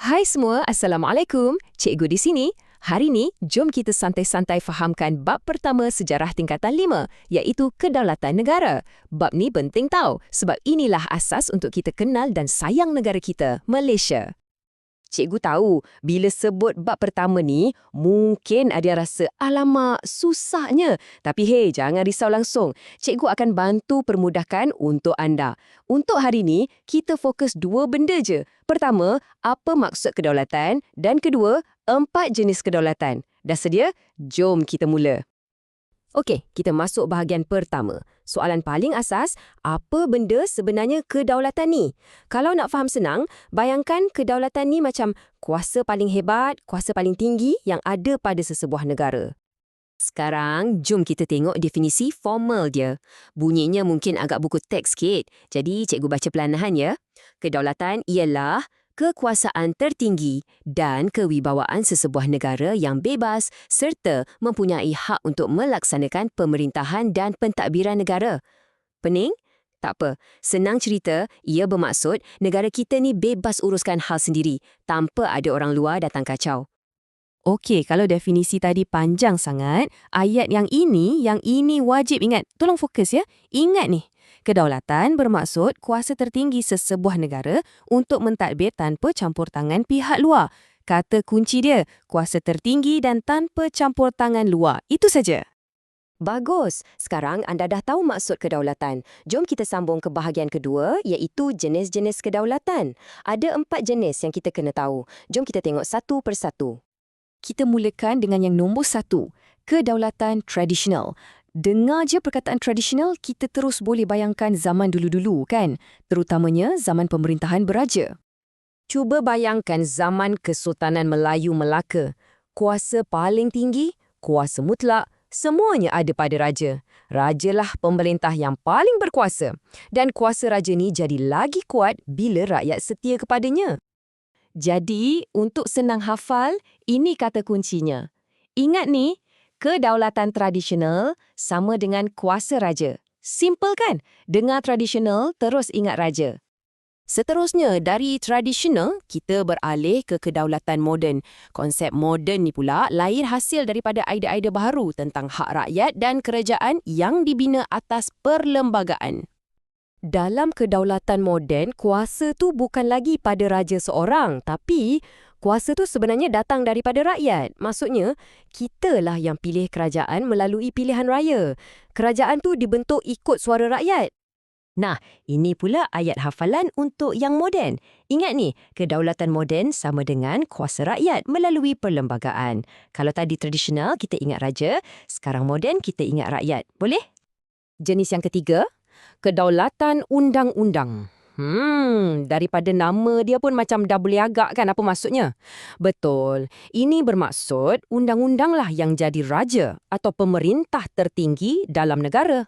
Hai semua, Assalamualaikum. Cikgu di sini. Hari ni, jom kita santai-santai fahamkan bab pertama sejarah tingkatan 5, iaitu kedaulatan negara. Bab ni penting tau, sebab inilah asas untuk kita kenal dan sayang negara kita, Malaysia. Cikgu tahu, bila sebut bab pertama ni, mungkin ada yang rasa, alamak, susahnya. Tapi hey, jangan risau langsung. Cikgu akan bantu permudahkan untuk anda. Untuk hari ni, kita fokus dua benda je. Pertama, apa maksud kedaulatan? Dan kedua, 4 jenis kedaulatan. Dah sedia? Jom kita mula. Okey, kita masuk bahagian pertama. Soalan paling asas, apa benda sebenarnya kedaulatan ni? Kalau nak faham senang, bayangkan kedaulatan ni macam kuasa paling hebat, kuasa paling tinggi yang ada pada sesebuah negara. Sekarang, jom kita tengok definisi formal dia. Bunyinya mungkin agak buku teks sikit, jadi cikgu baca perlahan ya. Kedaulatan ialah kekuasaan tertinggi dan kewibawaan sesebuah negara yang bebas serta mempunyai hak untuk melaksanakan pemerintahan dan pentadbiran negara. Pening? Tak apa. Senang cerita, ia bermaksud negara kita ni bebas uruskan hal sendiri tanpa ada orang luar datang kacau. Okey, kalau definisi tadi panjang sangat, ayat yang ini wajib ingat. Tolong fokus ya. Ingat ni. Kedaulatan bermaksud kuasa tertinggi sesebuah negara untuk mentadbir tanpa campur tangan pihak luar. Kata kunci dia, kuasa tertinggi dan tanpa campur tangan luar. Itu saja. Bagus. Sekarang anda dah tahu maksud kedaulatan. Jom kita sambung ke bahagian kedua, iaitu jenis-jenis kedaulatan. Ada 4 jenis yang kita kena tahu. Jom kita tengok satu persatu. Kita mulakan dengan yang nombor 1, kedaulatan tradisional. Dengar je perkataan tradisional, kita terus boleh bayangkan zaman dulu-dulu kan? Terutamanya zaman pemerintahan beraja. Cuba bayangkan zaman Kesultanan Melayu Melaka. Kuasa paling tinggi, kuasa mutlak, semuanya ada pada raja. Rajalah pemerintah yang paling berkuasa. Dan kuasa raja ni jadi lagi kuat bila rakyat setia kepadanya. Jadi, untuk senang hafal, ini kata kuncinya. Ingat ni, kedaulatan tradisional sama dengan kuasa raja. Simple kan? Dengar tradisional, terus ingat raja. Seterusnya, dari tradisional, kita beralih ke kedaulatan moden. Konsep moden ni pula lahir hasil daripada idea-idea baru tentang hak rakyat dan kerajaan yang dibina atas perlembagaan. Dalam kedaulatan moden, kuasa tu bukan lagi pada raja seorang, tapi kuasa tu sebenarnya datang daripada rakyat. Maksudnya, kitalah yang pilih kerajaan melalui pilihan raya. Kerajaan tu dibentuk ikut suara rakyat. Nah, ini pula ayat hafalan untuk yang moden. Ingat ni, kedaulatan moden sama dengan kuasa rakyat melalui perlembagaan. Kalau tadi tradisional, kita ingat raja. Sekarang moden, kita ingat rakyat. Boleh? Jenis yang ketiga, kedaulatan undang-undang. Daripada nama dia pun macam dah boleh agak kan apa maksudnya? Betul. Ini bermaksud undang-undang lah yang jadi raja atau pemerintah tertinggi dalam negara.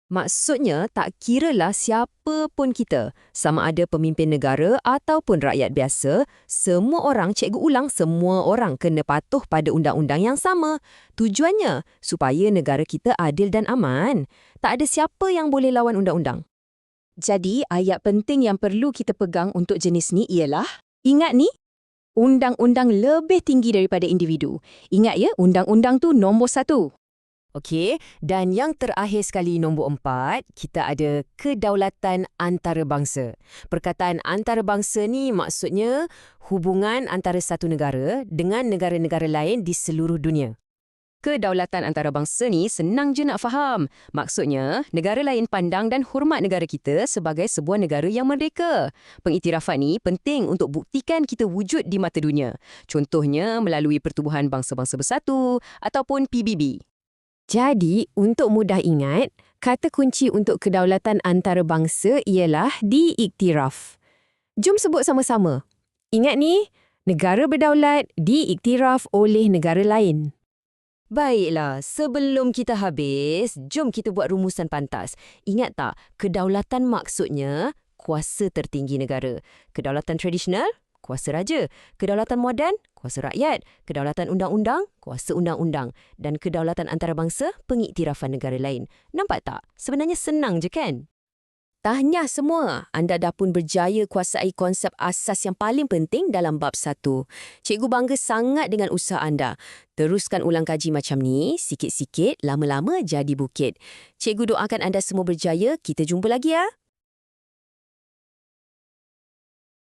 Maksudnya tak kiralah siapa pun kita, sama ada pemimpin negara ataupun rakyat biasa, semua orang, cikgu ulang, semua orang kena patuh pada undang-undang yang sama. Tujuannya supaya negara kita adil dan aman. Tak ada siapa yang boleh lawan undang-undang. Jadi, ayat penting yang perlu kita pegang untuk jenis ni ialah, ingat ni, undang-undang lebih tinggi daripada individu. Ingat ya, undang-undang tu nombor 1. Okey, dan yang terakhir sekali nombor 4, kita ada kedaulatan antarabangsa. Perkataan antarabangsa ni maksudnya hubungan antara satu negara dengan negara-negara lain di seluruh dunia. Kedaulatan antarabangsa ni senang je nak faham. Maksudnya, negara lain pandang dan hormat negara kita sebagai sebuah negara yang merdeka. Pengiktirafan ni penting untuk buktikan kita wujud di mata dunia. Contohnya melalui Pertubuhan Bangsa-Bangsa Bersatu ataupun PBB. Jadi, untuk mudah ingat, kata kunci untuk kedaulatan antarabangsa ialah diiktiraf. Jom sebut sama-sama. Ingat ni, negara berdaulat diiktiraf oleh negara lain. Baiklah, sebelum kita habis, jom kita buat rumusan pantas. Ingat tak, kedaulatan maksudnya kuasa tertinggi negara. Kedaulatan tradisional, kuasa raja. Kedaulatan moden, kuasa rakyat. Kedaulatan undang-undang, kuasa undang-undang. Dan kedaulatan antarabangsa, pengiktirafan negara lain. Nampak tak? Sebenarnya senang je kan? Tahniah semua, anda dah pun berjaya kuasai konsep asas yang paling penting dalam bab 1. Cikgu bangga sangat dengan usaha anda. Teruskan ulang kaji macam ni, sikit-sikit, lama-lama jadi bukit. Cikgu doakan anda semua berjaya. Kita jumpa lagi ya.